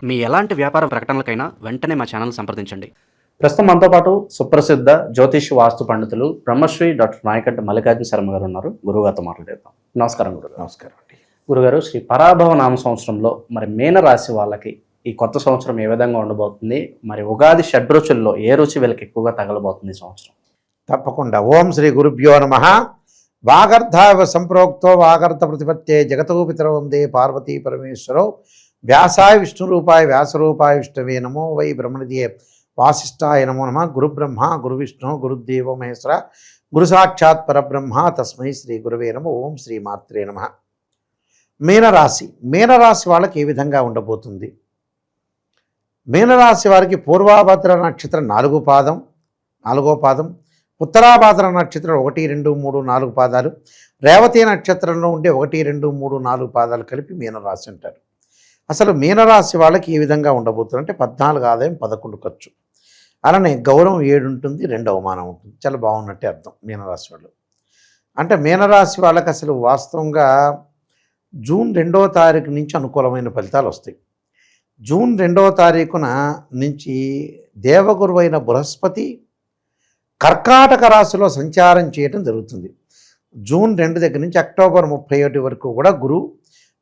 మీ ఎలాంటి వ్యాపార ప్రకటనలకైనా వెంటనే మా ఛానల్ సంప్రదించండి. ప్రస్తుతం మనతో పాటు సుప్రసిద్ధ జ్యోతిష్ వాస్తు పండితులు బ్రహ్మశ్రీ డాక్టర్ నాయకట్ట మల్లికార్జున శర్మ గారు ఉన్నారు. గురుగారితో మాట్లాడేద్దాం. నమస్కారం గురుగారు. నమస్కారం అండి. గురుగారు, శ్రీ పరాభవ నామ సంవత్సరంలో మరి మీన రాశి వాళ్ళకి ఈ కొత్త సంవత్సరం ఏ విధంగా ఉండబోతుంది? మరి ఉగాది షడ్రుచుల్లో ఏ రుచి వీళ్ళకి ఎక్కువగా తగలబోతుంది ఈ సంవత్సరం? తప్పకుండా. ఓం శ్రీ గురుభ్యో నమః. వాగర్ధావ సంప్రోక్తో వాగర్ధ ప్రతిపత్తే జగతో పితరో వందే పార్వతీ పరమేశ్వరో వ్యాసాయ విష్ణురూపాయ వ్యాసరూపాయ విష్ణవే నమో వై బ్రహ్మనిధియే వాసిష్ఠాయ నమో నమః. గురుబ్రహ్మ గురువిష్ణు గురుదేవో మహేశ్వర గురు సాక్షాత్ పరబ్రహ్మ తస్మై శ్రీ గురువే నమః. ఓం శ్రీ మాత్రే నమః. మీనరాశి వాళ్ళకి ఏ విధంగా ఉండబోతుంది? మీనరాశి వారికి పూర్వాభద్ర నక్షత్రం 4వ పాదం, ఉత్తరాభాద్ర నక్షత్రం 1, 2, 3, 4 పాదాలు, రేవతి నక్షత్రంలో ఉండే 1, 2, 3, 4 పాదాలు కలిపి మీనరాశి అంటారు. అసలు మీనరాశి వాళ్ళకి ఏ విధంగా ఉండబోతుంది అంటే 14 ఆదాయం 11 ఖర్చు, అలానే గౌరవం 7 ఉంటుంది, 2 అవమానం ఉంటుంది. చాలా బాగున్నట్టే అర్థం మీనరాశి వాళ్ళు. అంటే మీనరాశి వాళ్ళకి అసలు వాస్తవంగా జూన్ 2వ తారీఖు నుంచి అనుకూలమైన ఫలితాలు వస్తాయి. జూన్ 2వ తారీఖున నుంచి దేవగురువైన బృహస్పతి కర్కాటక రాశిలో సంచారం చేయడం జరుగుతుంది. జూన్ 2 దగ్గర నుంచి అక్టోబర్ 31 వరకు కూడా గురువు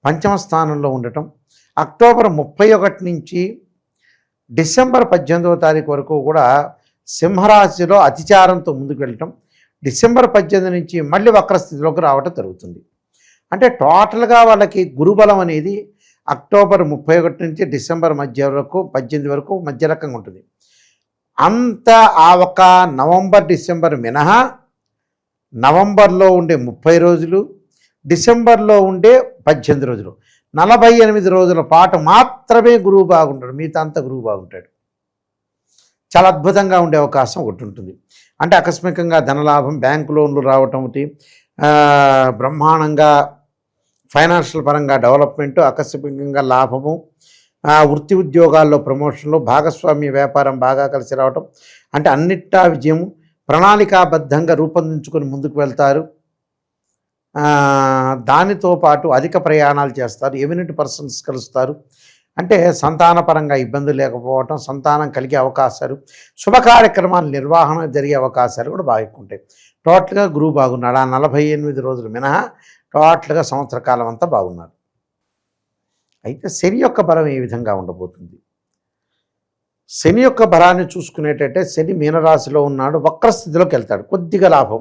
పంచమ స్థానంలో ఉండటం, అక్టోబర్ 31 నుంచి డిసెంబర్ 18వ తారీఖు వరకు కూడా సింహరాశిలో అతిచారంతో ముందుకు వెళ్ళటం, డిసెంబర్ 18 నుంచి మళ్ళీ వక్రస్థితిలోకి రావటం జరుగుతుంది. అంటే టోటల్గా వాళ్ళకి గురుబలం అనేది అక్టోబర్ 31 నుంచి డిసెంబర్ మధ్య వరకు 18 వరకు మధ్య రకంగా ఉంటుంది. అంత ఆ ఒక నవంబర్ డిసెంబర్ మినహా నవంబర్లో ఉండే 30 రోజులు, డిసెంబర్లో ఉండే 18 రోజులు, 48 రోజుల పాటు మాత్రమే గురువు బాగుంటాడు. మిగతా అంతా గురువు బాగుంటాడు. చాలా అద్భుతంగా ఉండే అవకాశం ఒకటి ఉంటుంది. అంటే ఆకస్మికంగా ధనలాభం, బ్యాంకు లోన్లు రావటం ఒకటి, బ్రహ్మాండంగా ఫైనాన్షియల్ పరంగా డెవలప్మెంటు, ఆకస్మికంగా లాభము, వృత్తి ఉద్యోగాల్లో ప్రమోషన్లు, భాగస్వామ్య వ్యాపారం బాగా కలిసి రావటం, అంటే అన్నిటా విజయము, ప్రణాళికాబద్ధంగా రూపొందించుకొని ముందుకు వెళ్తారు. దానితో పాటు అధిక ప్రయాణాలు చేస్తారు, ఎమినెంట్ పర్సన్స్ కలుస్తారు. అంటే సంతానపరంగా ఇబ్బందులు లేకపోవటం, సంతానం కలిగే అవకాశాలు, శుభ కార్యక్రమాల నిర్వహణ జరిగే అవకాశాలు కూడా బాగా ఎక్కువ ఉంటాయి. టోటల్గా గురువు బాగున్నాడు. ఆ 48 రోజులు మినహా టోటల్గా సంవత్సర కాలం అంతా బాగున్నారు. అయితే శని యొక్క బలం ఏ విధంగా ఉండబోతుంది? శని యొక్క బలాన్ని చూసుకునేటట్టే శని మీనరాశిలో ఉన్నాడు, వక్రస్థితిలోకి వెళ్తాడు. కొద్దిగా లాభం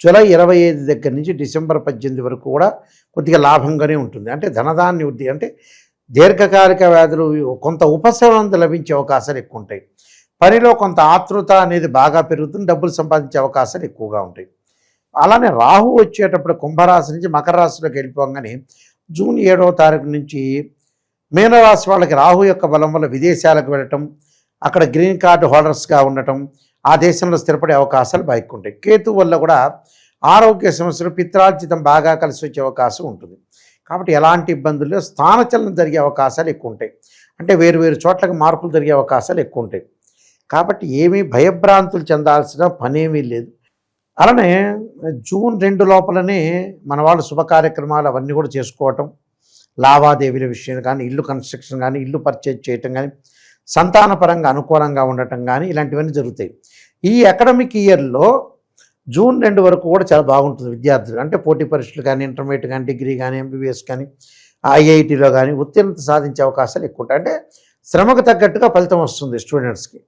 జూలై 25 దగ్గర నుంచి డిసెంబర్ 18 వరకు కూడా కొద్దిగా లాభంగానే ఉంటుంది. అంటే ధనధాన్య వృద్ధి, అంటే దీర్ఘకాలిక వ్యాధులు కొంత ఉపశమనం లభించే అవకాశాలు ఎక్కువ ఉంటాయి. పనిలో కొంత ఆతృత అనేది బాగా పెరుగుతుంది, డబ్బులు సంపాదించే అవకాశాలు ఎక్కువగా ఉంటాయి. అలానే రాహు వచ్చేటప్పుడు కుంభరాశి నుంచి మకర రాశిలోకి వెళ్ళిపోగానే జూన్ 7వ తారీఖు నుంచి మీనరాశి వాళ్ళకి రాహు యొక్క బలం వల్ల విదేశాలకు వెళ్ళటం, అక్కడ గ్రీన్ కార్డు హోల్డర్స్గా ఉండటం, ఆ దేశంలో స్థిరపడే అవకాశాలు బాగా ఎక్కువ ఉంటాయి. కేతు వల్ల కూడా ఆరోగ్య సమస్యలు, పిత్రార్జితం బాగా కలిసి వచ్చే అవకాశం ఉంటుంది. కాబట్టి ఎలాంటి ఇబ్బందులు, స్థానచలనం జరిగే అవకాశాలు ఎక్కువ ఉంటాయి. అంటే వేరు చోట్లకి మార్పులు జరిగే అవకాశాలు ఎక్కువ ఉంటాయి. కాబట్టి ఏమీ భయభ్రాంతులు చెందాల్సిన పనేమీ లేదు. అలానే జూన్ 2 లోపలనే మన వాళ్ళు శుభ కార్యక్రమాలు అవన్నీ కూడా చేసుకోవటం, లావాదేవీల విషయం కానీ, ఇల్లు కన్స్ట్రక్షన్ కానీ, ఇల్లు పర్చేజ్ చేయటం కానీ, సంతానపరంగా అనుకూలంగా ఉండటం కానీ, ఇలాంటివన్నీ జరుగుతాయి. ఈ అకాడమిక్ ఇయర్లో జూన్ 2 వరకు కూడా చాలా బాగుంటుంది విద్యార్థులు. అంటే పోటీ పరీక్షలు కానీ, ఇంటర్మీడియట్ కానీ, డిగ్రీ కానీ, ఎంబీబీఎస్ కానీ, ఐఐటీలో కానీ ఉత్తీర్ణత సాధించే అవకాశాలు ఎక్కువ ఉంటాయి. అంటే శ్రమకు తగ్గట్టుగా ఫలితం వస్తుంది స్టూడెంట్స్కి.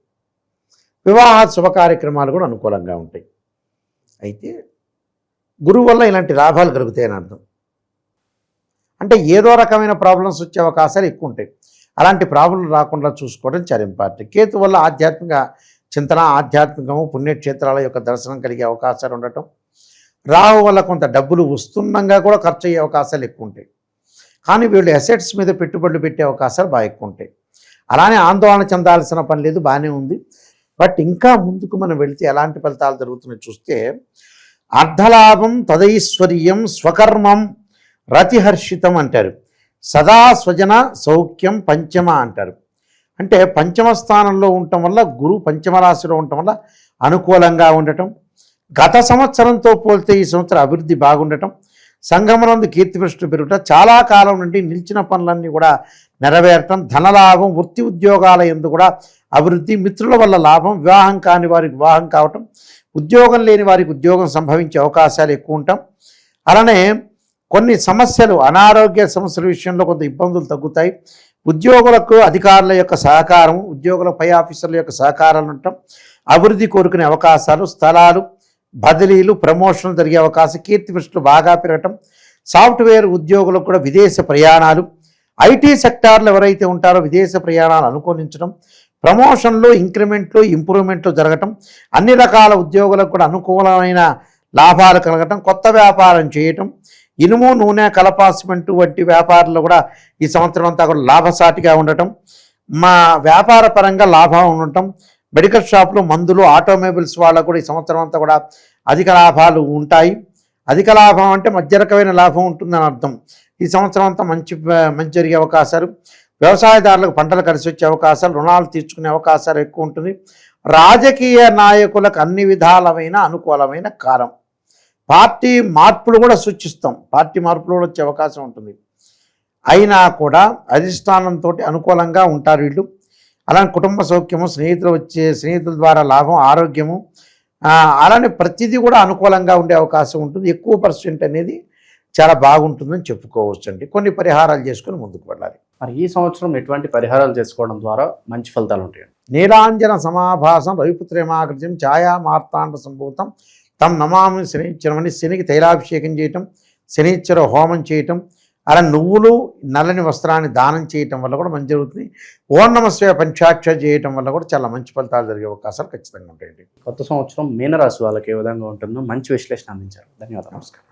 వివాహ శుభ కార్యక్రమాలు కూడా అనుకూలంగా ఉంటాయి. అయితే గురువు వల్ల ఇలాంటి లాభాలు కలుగుతాయని అర్థం. అంటే ఏదో రకమైన ప్రాబ్లమ్స్ వచ్చే అవకాశాలు ఎక్కువ ఉంటాయి. అలాంటి ప్రాబ్లం రాకుండా చూసుకోవడం చాలా ఇంపార్టెంట్. కేతు వల్ల ఆధ్యాత్మిక చింతన, ఆధ్యాత్మికము, పుణ్యక్షేత్రాల యొక్క దర్శనం కలిగే అవకాశాలు ఉండటం, రాహు వల్ల కొంత డబ్బులు వస్తుండగా కూడా ఖర్చు అయ్యే అవకాశాలు ఎక్కువ ఉంటాయి. కానీ వీళ్ళు అసెట్స్ మీద పెట్టుబడులు పెట్టే అవకాశాలు బాగా ఎక్కువ ఉంటాయి. అలానే ఆందోళన చెందాల్సిన పని లేదు, బాగానే ఉంది. బట్ ఇంకా ముందుకు మనం వెళితే ఎలాంటి ఫలితాలు జరుగుతున్నాయి చూస్తే, అర్ధలాభం తదైశ్వర్యం స్వకర్మం రతిహర్షితం అంటారు, సదా స్వజన సౌఖ్యం పంచమ అంటారు. అంటే పంచమ స్థానంలో ఉండటం వల్ల, గురువు పంచమ రాశిలో ఉండటం వల్ల అనుకూలంగా ఉండటం, గత సంవత్సరంతో పోలితే ఈ సంవత్సరం అభివృద్ధి బాగుండటం, సంఘమునందు కీర్తిప్రతిష్టలు పెరుగుట, చాలా కాలం నుండి నిలిచిన పనులన్నీ కూడా నెరవేరటం, ధనలాభం, వృత్తి ఉద్యోగాల యందు కూడా అభివృద్ధి, మిత్రుల వల్ల లాభం, వివాహం కాని వారికి వివాహం కావటం, ఉద్యోగం లేని వారికి ఉద్యోగం సంభవించే అవకాశాలు ఎక్కువ ఉంటాం. అలానే కొన్ని సమస్యలు, అనారోగ్య సమస్యల విషయంలో కొంత ఇబ్బందులు తగ్గుతాయి. ఉద్యోగులకు అధికారుల యొక్క సహకారం, ఉద్యోగుల పై ఆఫీసర్ల యొక్క సహకారాలు ఉండటం, అభివృద్ధి కోరుకునే అవకాశాలు, స్థలాలు, బదిలీలు, ప్రమోషన్లు జరిగే అవకాశం, కీర్తి ప్రతిష్టలు బాగా పెరగటం, సాఫ్ట్వేర్ ఉద్యోగులకు కూడా విదేశ ప్రయాణాలు, ఐటీ సెక్టార్లు ఎవరైతే ఉంటారో విదేశ ప్రయాణాలు అనుకూలించడం, ప్రమోషన్లు, ఇంక్రిమెంట్లు, ఇంప్రూవ్మెంట్లు జరగటం, అన్ని రకాల ఉద్యోగులకు కూడా అనుకూలమైన లాభాలు కలగటం, కొత్త వ్యాపారం చేయటం, ఇనుము, నూనె, కలప, సిమెంటు వంటి వ్యాపారాల్లో కూడా ఈ సంవత్సరం అంతా కూడా లాభసాటిగా ఉండటం, మా వ్యాపార పరంగా లాభం ఉండటం, మెడికల్ షాపులు, మందులు, ఆటోమొబైల్స్ వాళ్ళకు కూడా ఈ సంవత్సరం అంతా కూడా అధిక లాభాలు ఉంటాయి. అధిక లాభం అంటే మధ్య రకమైన లాభం ఉంటుందని అర్థం. ఈ సంవత్సరం అంతా మంచి జరిగే అవకాశాలు, వ్యవసాయదారులకు పంటలు కలిసి వచ్చే అవకాశాలు, రుణాలు తీర్చుకునే అవకాశాలు ఎక్కువ ఉంటుంది. రాజకీయ నాయకులకు అన్ని విధాలమైన అనుకూలమైన కాలం. పార్టీ మార్పులు కూడా సూచిస్తాం, పార్టీ మార్పులు కూడా వచ్చే అవకాశం ఉంటుంది. అయినా కూడా అధిష్టానంతో అనుకూలంగా ఉంటారు వీళ్ళు. అలానే కుటుంబ సౌఖ్యము, స్నేహితుల ద్వారా లాభం, ఆరోగ్యము, అలానే ప్రతిదీ కూడా అనుకూలంగా ఉండే అవకాశం ఉంటుంది. ఎక్కువ % అనేది చాలా బాగుంటుందని చెప్పుకోవచ్చండి. కొన్ని పరిహారాలు చేసుకుని ముందుకు వెళ్ళాలి. మరి ఈ సంవత్సరం ఎటువంటి పరిహారాలు చేసుకోవడం ద్వారా మంచి ఫలితాలు ఉంటాయండి? నీలాంజన సమాభాసం రవిపుత్రేమాకృత్యం ఛాయా మార్తాండ సంభూతం తం నమామి శనిశ్చరమని, శనికి తైలాభిషేకం చేయటం, శనిశ్చర హోమం చేయటం, అలా నువ్వులు, నల్లని వస్త్రాన్ని దానం చేయటం వల్ల కూడా మంచి జరుగుతుంది. ఓం నమస్వే పంచాక్షర చేయటం వల్ల కూడా చాలా మంచి ఫలితాలు జరిగే అవకాశాలు ఖచ్చితంగా ఉంటాయండి. కొత్త సంవత్సరం మీనరాశి వాళ్ళకి ఏ విధంగా ఉంటుందో మంచి విశ్లేషణ అందించారు. ధన్యవాదాలు. నమస్కారం.